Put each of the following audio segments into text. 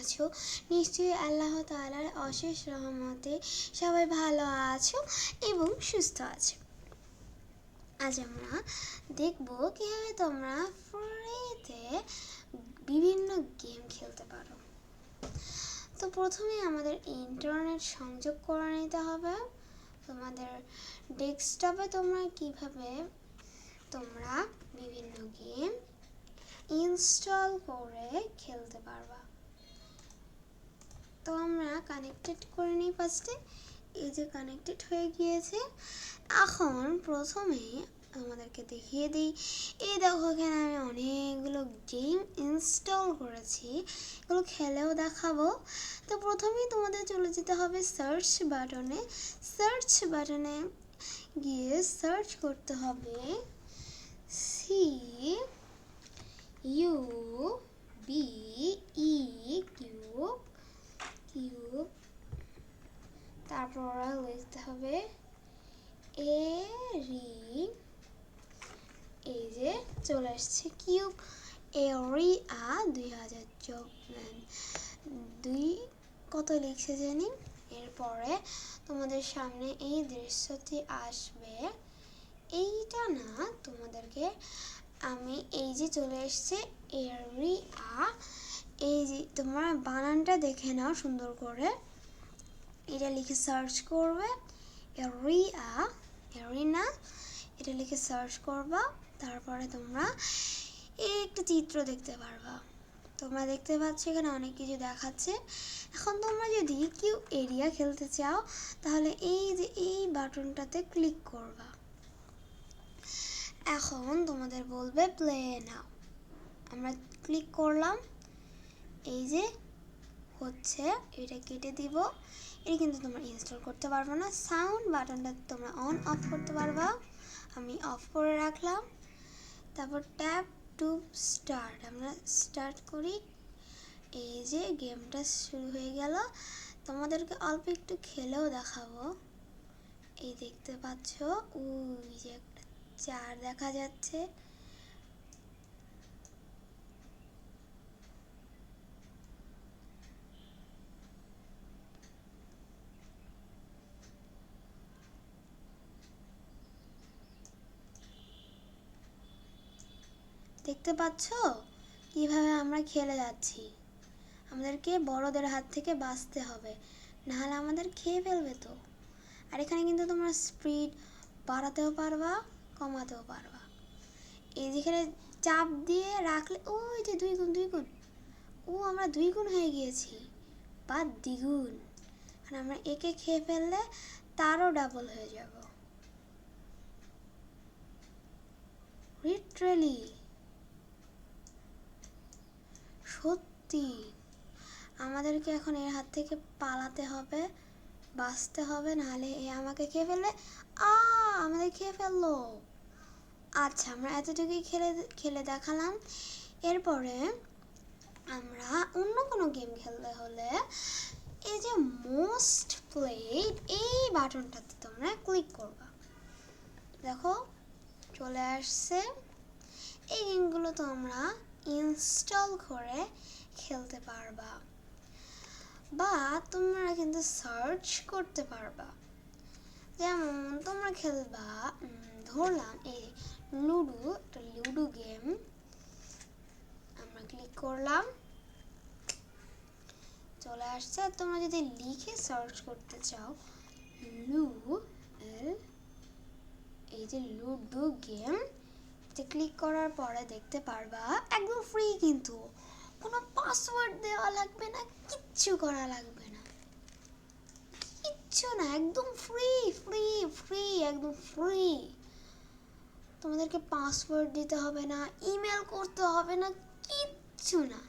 আছো? নিশ্চয়ই আল্লাহ তাআলার অশেষ রহমতে সবাই ভালো আছো এবং সুস্থ আছো। আজ আমরা দেখব কিভাবে তোমরা ফ্রিতে বিভিন্ন গেম খেলতে পারো। তো প্রথমে আমাদের ইন্টারনেট সংযোগ করে নিতে হবে। তোমাদের ডেস্কটপে তোমরা বিভিন্ন গেম ইনস্টল করে খেলতে পারবা। তো আমরা কানেক্টেড করে নিই ফার্স্টে। এই যে কানেক্টেড হয়ে গিয়েছে। এখন প্রথমে আমাদেরকে দেখিয়ে দিই, এই দেখো এখানে আমি অনেকগুলো গেম ইনস্টল করেছি, এগুলো খেলেও দেখাবো। তো প্রথমেই তোমাদের চলে যেতে হবে সার্চ বাটনে। সার্চ বাটনে গিয়ে সার্চ করতে হবে কিউব, তারপর লিখতে হবে এই যে চলে আসছে কিউব এরিয়া 2024 কত লিখছে জানি। এরপরে তোমাদের সামনে এই দৃশ্যটি আসবে। এইটা না, তোমাদেরকে আমি এই যে চলে এসছে এরিয়া, এই যে তোমরা বানানটা দেখে নাও সুন্দর করে। এটা লিখে সার্চ করবে এরিনা, এটা লিখে সার্চ করবা। তারপরে তোমরা এই একটা চিত্র দেখতে পারবা। তোমরা দেখতে পাচ্ছ এখানে অনেক কিছু দেখাচ্ছে। এখন তোমরা যদি কিউ এরিয়া খেলতে চাও তাহলে এই যে এই বাটনটাতে ক্লিক করবা। এখন তোমাদের বলবে প্লে নাও, আমরা ক্লিক করলাম। এই যে হচ্ছে, এটা কেটে দিব। এটা কিন্তু তোমরা ইনস্টল করতে পারবে না। সাউন্ড বাটনটা তোমরা অন অফ করতে পারবা, আমি অফ করে রাখলাম। তারপর ট্যাপ টু স্টার্ট, আমরা স্টার্ট করি। এই যে গেমটা শুরু হয়ে গেল। তোমাদেরকে অল্প একটু খেলেও দেখাবো। এই দেখতে পাচ্ছ ওই যে একটা 4 দেখা যাচ্ছে। দেখতে পাচ্ছ কিভাবে আমরা খেলে যাচ্ছি। আমাদেরকে বড়দের হাত থেকে বাঁচতে হবে, নাহলে আমাদের খেয়ে ফেলবে তো। আর এখানে কিন্তু তোমরা স্পিড বাড়াতেও পারবা, কমাতেও পারবা। এই যেখানে চাপ দিয়ে রাখলে ওই যে 2 গুণ, আমরা 2 গুণ হয়ে গিয়েছি বা দ্বিগুণ। আর আমরা একে খেয়ে ফেললে তারও ডাবল হয়ে যাব। লিটারালি সত্যি আমাদেরকে এখন এর হাত থেকে পালাতে হবে, বাঁচতে হবে, নাহলে এ আমাকে খেয়ে ফেললে আমাদের খেয়ে ফেললো। আচ্ছা, আমরা এতটুকুই খেলে দেখালাম। এরপরে আমরা অন্য কোনো গেম খেলতে হলে এই যে মোস্ট প্লেড এই বাটনটাতে তোমরা ক্লিক করবা। দেখো চলে আসছে। এই গেমগুলো তোমরা ইনস্টল করে খেলতে পারবা, বা তোমরা কিন্তু সার্চ করতে পারবা। যেমন তোমরা খেলবা, ধরলাম এই লুডো গেম। আমরা ক্লিক করলাম, চলে আসছে। আর তোমরা যদি লিখে সার্চ করতে চাও এই যে লুডো গেম, ক্লিক করার পরে দেখতে পারবা একদম ফ্রি, কিন্তু কোনো পাসওয়ার্ড দেওয়া লাগবে না, কিচ্ছু করা লাগবে না, কিচ্ছু না, একদম ফ্রি ফ্রি ফ্রি একদম ফ্রি। তোমাদেরকে পাসওয়ার্ড দিতে হবে না, ইমেল করতে হবে না, কিচ্ছু না।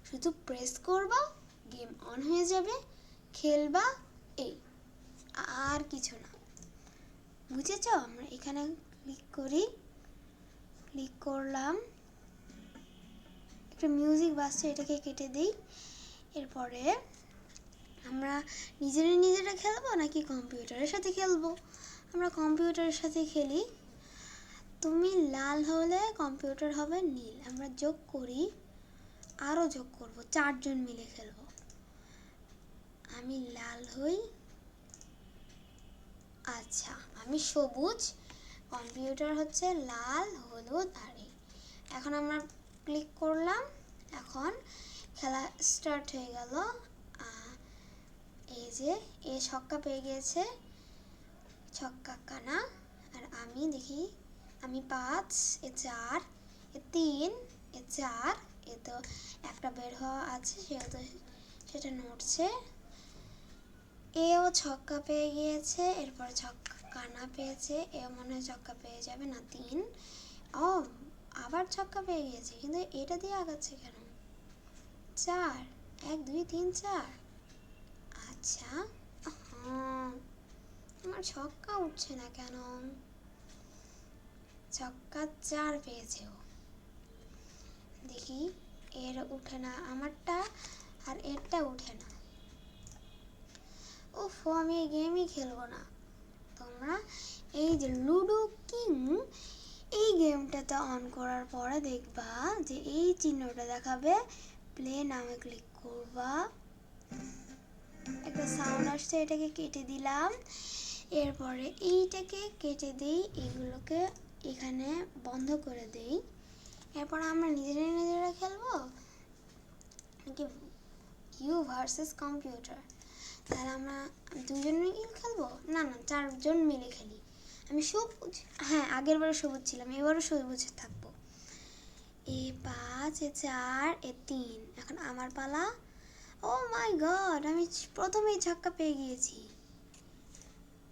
শুধু প্রেস করবা, গেম অন হয়ে যাবে, খেলবা, এই আর কিছু না। বুঝেছ? আমরা এখানে ক্লিক করলাম, একটা মিউজিক বাজছে, এটাকে কেটে দিই। এরপরে আমরা নিজেরা খেলবো নাকি কম্পিউটারের সাথে খেলবো? আমরা কম্পিউটারের সাথে খেলি। তুমি লাল হলে কম্পিউটার হবে নীল। আমরা যোগ করি আরও যোগ করব, 4 জন মিলে খেলবো। আমি লাল হই, আচ্ছা আমি সবুজ, কম্পিউটার হচ্ছে লাল, হলুদ আর এই। এখন আমরা ক্লিক করলাম, এখন খেলা স্টার্ট হয়ে গেল। এই যে এ ছক্কা পেয়ে গিয়েছে, ছক্কা কানা। আর আমি দেখি, আমি 5, এ 4, এ 3, এ 4, এ তো একটা বের হওয়া আছে, সেহেতু সেটা নড়ছে। এও ছক্কা পেয়ে গিয়েছে, এরপর ছক্কা কানা পেয়েছে, এও মনে হয় ছক্কা পেয়ে যাবে না, 3। ও আবার ছক্কা পেয়ে গিয়েছে, কিন্তু এটা দিয়ে আগাচ্ছে কেন? 4, 1 2 3 4। আচ্ছা, হ্যাঁ আমার ছক্কা উঠছে না কেন? ছক্কা 4 পেয়েছে ও। দেখি, এর উঠে না আমারটা, আর এরটা উঠে না। উফ, আমি এই গেমই খেলবো না। তোমরা এই যে লুডো কিং, এই গেমটাতে অন করার পরে দেখবা যে এই চিহ্নটা দেখাবে, প্লে নামে ক্লিক করবা, একটা সাউন্ড আসছে, এটাকে কেটে দিলাম। এরপরে এইটাকে কেটে দিই, এগুলোকে এখানে বন্ধ করে দেই। এরপর আমরা নিজেরা খেলবো নাকি ইউ ভার্সেস কম্পিউটার? তাহলে আমরা 2 জন মিলে খেলবো, না 4 জন মিলে খেলি। আমি সবুজ, হ্যাঁ আগের বারে সবুজ ছিলাম, এবারও সবুজ থাকবো। এ 5, এ 4, এ 3, এখন আমার পালা। ও মাই গড, আমি প্রথমেই ছক্কা পেয়ে গিয়েছি।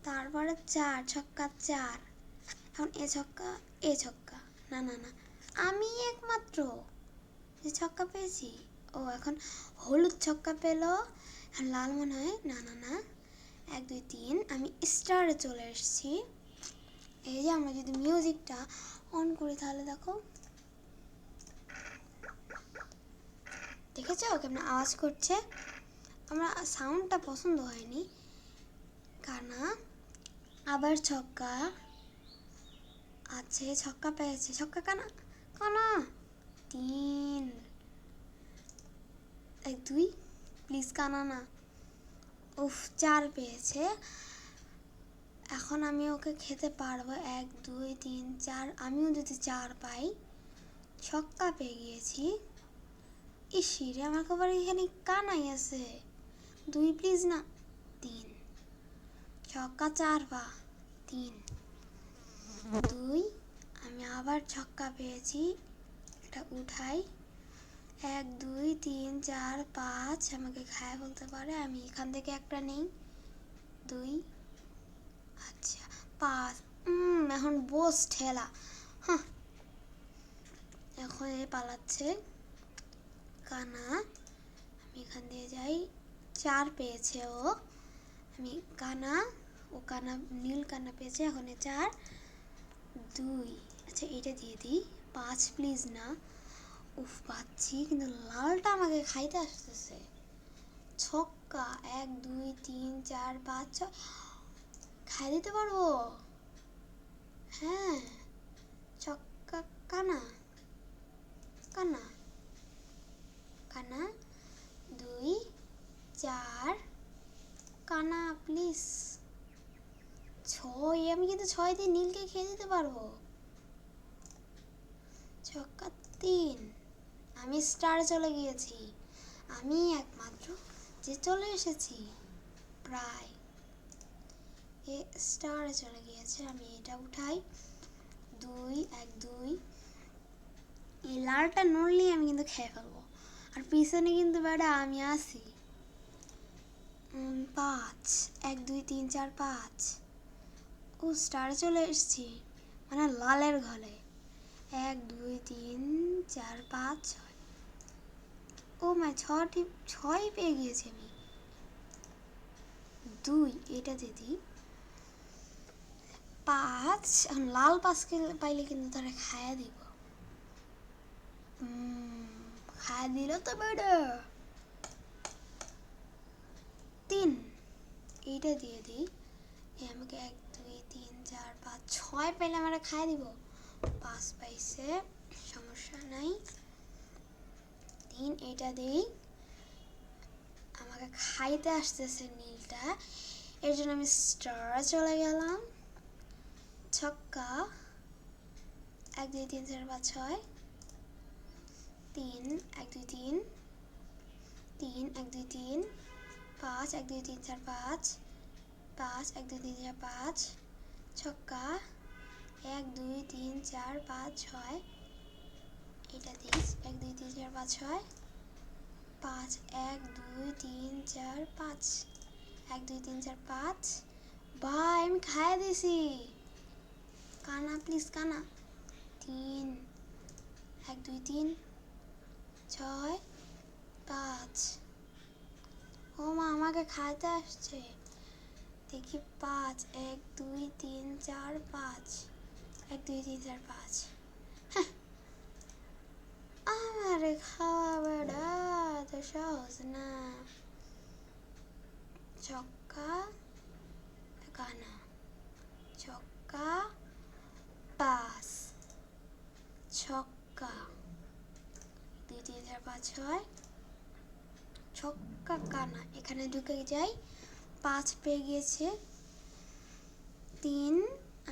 তারপরে 4, ছক্কা 4। এখন এ ছক্কা, এ ছক্কা, না আমি একমাত্র যে ছক্কা পেয়েছি। ও এখন হলুদ ছক্কা পেল, লাল মনে হয়, না 1 2 3। আমি স্টারে চলে এসেছি। এই যে আমরা যদি মিউজিকটা অন করি তাহলে দেখো, দেখেছো কেমন আওয়াজ করছে? আমার সাউন্ডটা পছন্দ হয়নি। কানা, আবার ছক্কা আছে, ছক্কা পেয়েছে, ছক্কা কানা কানা 3 1 2, প্লিজ কানা না। উফ, 4 পেয়েছে। এখন আমি ওকে খেতে পারবো, 1 2 3 4। আমিও যদি 4 পাই, ছক্কা পেয়ে গিয়েছি। ইসিরে আমার খবর এখানে কানাই আছে, 2 প্লিজ না, 3, ছক্কা 4 পা, 3 2। আমি আবার ছক্কা পেয়েছি, এটা উঠাই, 1 2 3 4 5। আমাকে খায় বলতে পারে, আমি এখান থেকে একটা নেই, 2, আচ্ছা 5। এখন বস ঠেলা, হ্যাঁ এখন এ পালাচ্ছে কানা। আমি এখান দিয়ে যাই, 4 পেয়েছে ও, আমি কানা, ও কানা, নীল কানা পেয়েছে, এখন 4 2। আচ্ছা এটা দিয়ে দিই, 5 প্লিজ না। উফ, পাচ্ছি, কিন্তু লালটা আমাকে খাইতে আসতেছে। ছক্কা 1 2 3 4 5 6, খাই দিতে পারবো, হ্যাঁ। ছক্কা কানা কানা কানা 2 4, কানা প্লিজ 6। আমি কিন্তু 6 দিয়ে নীলকে খেয়ে দিতে পারবো। ছক্কা 3। আমি স্টারে চলে গিয়েছি, আমি একমাত্র যে চলে এসেছি প্রায়। এ স্টারে চলে গিয়েছে, আমি এটা উঠাই, 2 1 2। এই লালটা নড়লেই আমি কিন্তু খেয়ে ফেলবো, আর পিছনে কিন্তু বেটা আমি আসি। 5 1 2 3 4 5। ও স্টারে চলে এসেছি, মানে লালের ঘরে। 1 2 3 4 5 6। ও মাই, 6 পেয়ে গিয়েছি আমি। 2, এটা দিদি 5। এখন লাল 5 পাইলে কিন্তু তারা খায়া দিব, খায়া দিল তো বেটা। 3, এইটা দিয়ে দিই। আমাকে 1 2 3 4 5 6 পাইলে আমরা খায়া দিব। 5 পাইছে, সমস্যা নাই। 3 এটা দিই। আমাকে খাইতে আসতেছে নীলটা, এর জন্য আমি স্টারে চলে গেলাম। ছক্কা, 1 2 3 4 5 6, 3 1 2 3, 3 1 2 3, 5 1 2 3 4 5, 5 1 2 3 4 5, ছক্কা, 1 2 3 4 5 6, এটা দিস 1 2 3 4 5 6, 5 1 2 3 4 5, 1 2 3 4 5। ভাই আমি খাইয়ে দিছি। কানা প্লিজ কানা। 3 1 2 3 6 5। ও মা আমাকে খাইতে আসছে। দেখি 5 1 2 3 4 5, 1 2 3 4 5। আমারে খাওয়াবেটা তো সহজ না। ছক্কা, কানা, ছক্কা, 5, ছক্কা, 2 3 4 5 6, ছক্কা কানা, এখানে ঢুকে যাই। 5 পেয়ে গিয়েছে। 3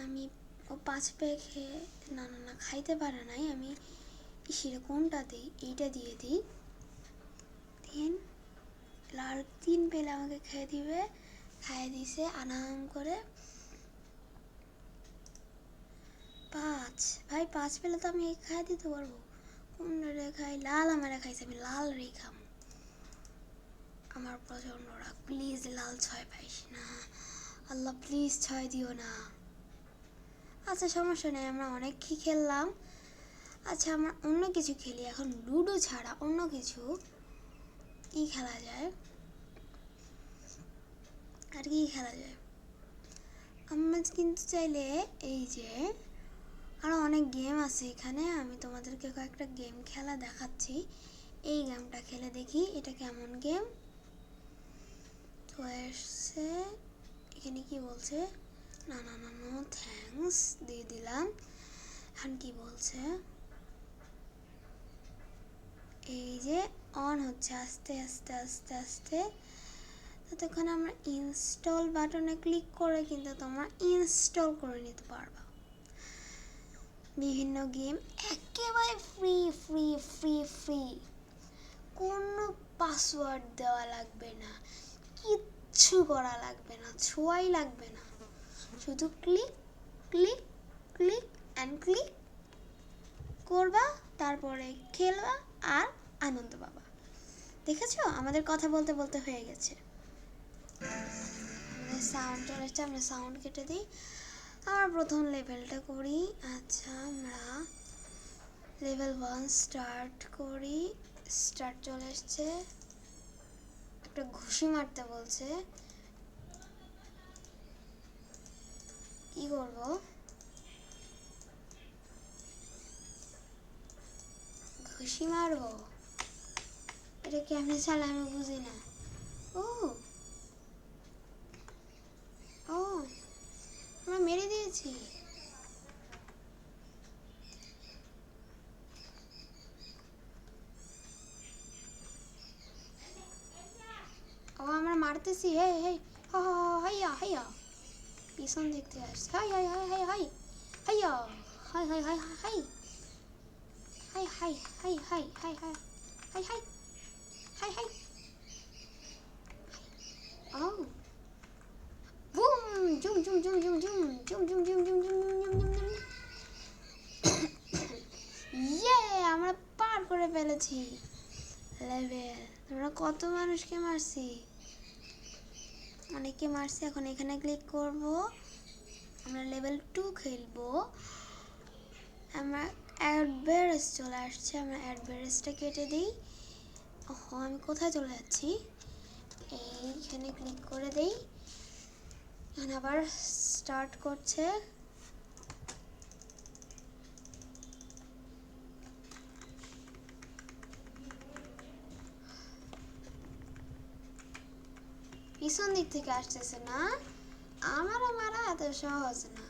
আমি ও 5 পেয়ে খেয়ে না না না খাইতে পারে নাই। আমি সেটা কোনটা দিই, এইটা দিয়ে দিই। 3 লাল 3 পেলে আমাকে খেয়ে দিবে, খাইয়ে দিছে আনাম করে। 5 ভাই 5 পেলে তো আমি খাইয়ে দিতে পারবো। কোনটা রে খাই? লাল আমার খাইছে, আমি লাল রে খাম। আমার প্রচন্ড রাগ, প্লিজ লাল 6 পাইস না। আল্লাহ প্লিজ 6 দিও না। আচ্ছা সমস্যা নেই, আমরা অনেক কি খেললাম। আচ্ছা আমরা অন্য কিছু খেলি এখন, লুডো ছাড়া অন্য কিছু কি খেলা যায়? আর কি খেলা যায়? আমরা কিন্তু চাইলে এই যে আরো অনেক গেম আছে এখানে, আমি তোমাদেরকে কয়েকটা গেম খেলা দেখাচ্ছি। এই গেমটা খেলে দেখি এটা কেমন গেম। তো এসছে এখানে কি বলছে? না না না নো থ্যাঙ্কস দিয়ে দিলাম। এখন কি বলছে? এই যে অন হচ্ছে আস্তে আস্তে আস্তে আস্তে। ততক্ষণ আমরা ইনস্টল বাটনে ক্লিক করে কিন্তু তোমরা ইনস্টল করে নিতে পারবা বিভিন্ন গেম, একেবারে ফ্রি ফ্রি ফ্রি ফ্রি। কোনো পাসওয়ার্ড দেওয়া লাগবে না, কিচ্ছু করা লাগবে না, ছোঁয়াই লাগবে না। শুধু click click click and click করবা, তারপরে খেলবা আর আনন্দ পাবা। দেখেছো আমাদের কথা বলতে বলতে হয়ে গেছে। আমাদের সাউন্ড চলে এসছে, আমরা সাউন্ড কেটে দিই। আমরা প্রথম লেভেলটা করি। আচ্ছা আমরা লেভেল 1 স্টার্ট করি। স্টার্ট চলে এসছে, একটা ঘুষি মারতে বলছে। কি করব? ঘুষি মারবো? এটা কেমনে চালা আমি বুঝি না। ও ও আমরা মেরে দিয়েছি। ও আমরা মারতেছি। হে হে হাইয়া হাইয়া, পিছন দেখতে আসছে। হাই হাই হাই হাই হাই হাইয়া হাই হাই হাই হাই হাই হাই হাই হাই হাই হাই হাই হাই হাই হাই। ও boom zoom zoom zoom zoom zoom zoom zoom zoom zoom zoom zoom zoom zoom. ইয়ে আমরা পার করে ফেলেছি লেভেল। আমরা কত মানুষকে মারছি, অনেককে মারছি। এখন এখানে ক্লিক করব, আমরা লেভেল 2 খেলবো। আমরা অ্যাডভারেজ চলে আসছে, আমরা অ্যাডভারেজটা কেটে দিই। ও আমি কোথায় চলে যাচ্ছি? এইখানে ক্লিক করে দেই। এখন আবার স্টার্ট করছে। পিছন দিক থেকে আসতেছে না, আমার মারা এত সহজ না।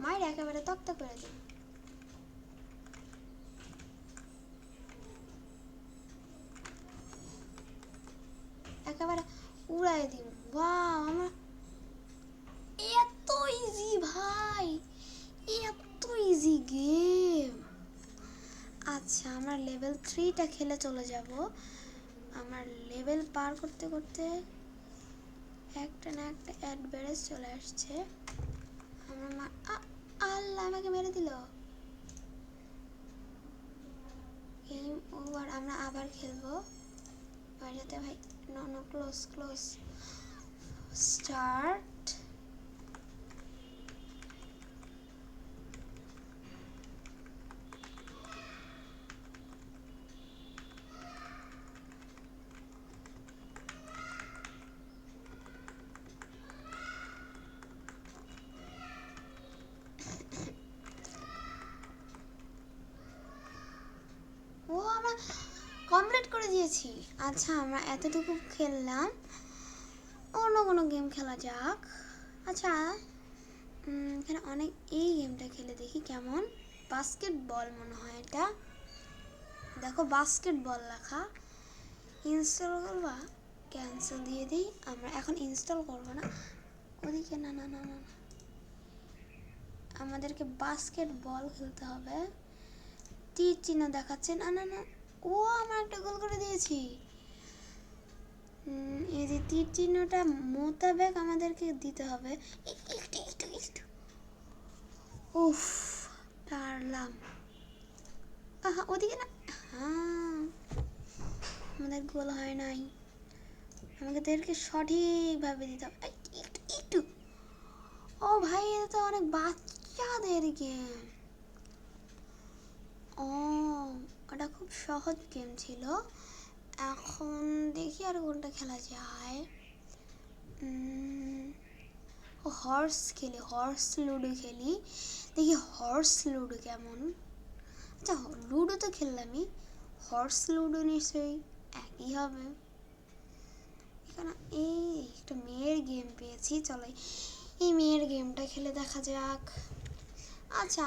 মায়ের একেবারে তক্তা করে দিই। দেখাই দিব। ওয়াও, আমার এত ইজি ভাই, এত ইজি গেম। আচ্ছা, আমরা লেভেল 3টা খেলে চলে যাব। আমার লেভেল পার করতে করতে একটা না একটা অ্যাডভারেজ চলে আসছে। আমরা আল্লাহ, আমাকে মেরে দিল। Game over. আমরা আবার খেলবো যাতে ভাই। No no, close close. Start. ও, আমরা কমপ্লিট করে দিয়েছি। আচ্ছা, আমরা এতটুকু খেললাম, অন্য কোনো গেম খেলা যাক। আচ্ছা, এখানে অনেক, এই গেমটা খেলে দেখি কেমন। বাস্কেটবল মনে হয় এটা। দেখো বাস্কেটবল লেখা। ইনস্টল করবা? ক্যান্সেল দিয়ে দিই। আমরা এখন ইনস্টল করব না। ওদিকে না না না না, আমাদেরকে বাস্কেটবল খেলতে হবে। তীর চিহ্ন দেখাচ্ছে। না না না, ও আমরা একটা গোল করে দিয়েছি। এই যে তীর চিহ্নটা মোতাবেক আমাদেরকে দিতে হবে। একটু একটু একটু, উফ, পারলাম। আহা, ওদিকে না। হ্যাঁ, আমাদের গোল হয় নাই। আমাদেরকে সঠিকভাবে দিতে হবে। একটু একটু। ও ভাই, এটা তো অনেক বাচ্চাদের গেম। ও, ওটা খুব সহজ গেম ছিল। এখন দেখি আর কোনটা খেলা যায়। হর্স খেলি, হর্স লুডো খেলি। দেখি হর্স লুডো কেমন। আচ্ছা, লুডো তো খেললামই, হর্স লুডো নিশ্চয়ই একই হবে। এখানে এই একটা মেয়ের গেম পেয়েছি, চলো এই মেয়ের গেমটা খেলে দেখা যাক। আচ্ছা,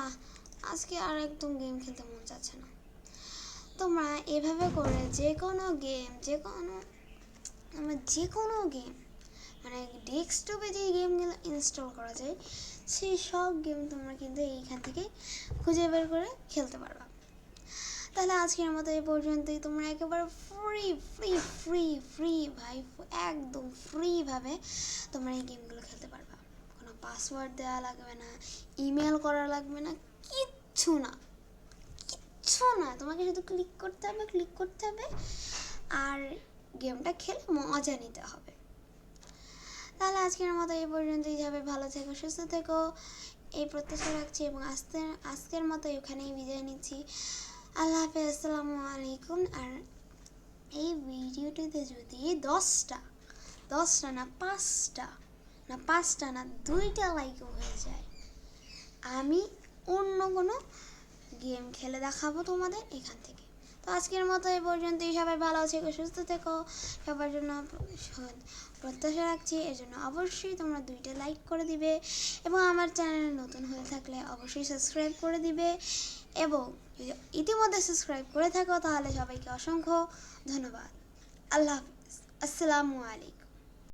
আজকে আর একদম গেম খেলতে মন চাচ্ছে না। তোমরা এভাবে করে যে কোনো গেম, যে কোনো গেম, মানে ডেস্কটপে যে গেমগুলো ইনস্টল করা যায় সেই সব গেম তোমরা কিন্তু এইখান থেকে খুঁজে বের করে খেলতে পারবা। তাহলে আজকের মতো এই পর্যন্তই। তোমরা একেবারে ফ্রি ফ্রি ফ্রি ফ্রি ভাই, একদম ফ্রিভাবে তোমরা এই গেমগুলো খেলতে পারবা। কোনো পাসওয়ার্ড দেওয়া লাগবে না, ইমেল করা লাগবে না, কিচ্ছু না, কিচ্ছু না। তোমাকে শুধু ক্লিক করতে হবে আর গেমটা খেলে মজা নিতে হবে। তাহলে আজকের মতো এই পর্যন্তই যাবে। ভালো থেকো, সুস্থ থেকো, এই প্রত্যাশা রাখছি এবং আজকের মতো এখানেই বিদায় নিচ্ছি। আল্লাহ হাফেজ, আসসালামু আলাইকুম। আর এই ভিডিওটিতে যদি 10টা না 5টা না 2টা লাইকও হয়ে যায়, আমি অন্য কোনো গেম খেলে দেখাবো তোমাদের এখান থেকে। তো আজকের মতো এই পর্যন্তই। সবাই ভালো থেকো, সুস্থ থেকো, সবার জন্য প্রত্যাশা রাখছি। এর জন্য অবশ্যই তোমরা 2টা লাইক করে দিবে এবং আমার চ্যানেলে নতুন হয়ে থাকলে অবশ্যই সাবস্ক্রাইব করে দিবে। এবং যদি ইতিমধ্যে সাবস্ক্রাইব করে থাকো তাহলে সবাইকে অসংখ্য ধন্যবাদ। আল্লাহ হাফিজ, আসসালামু আলাইকুম।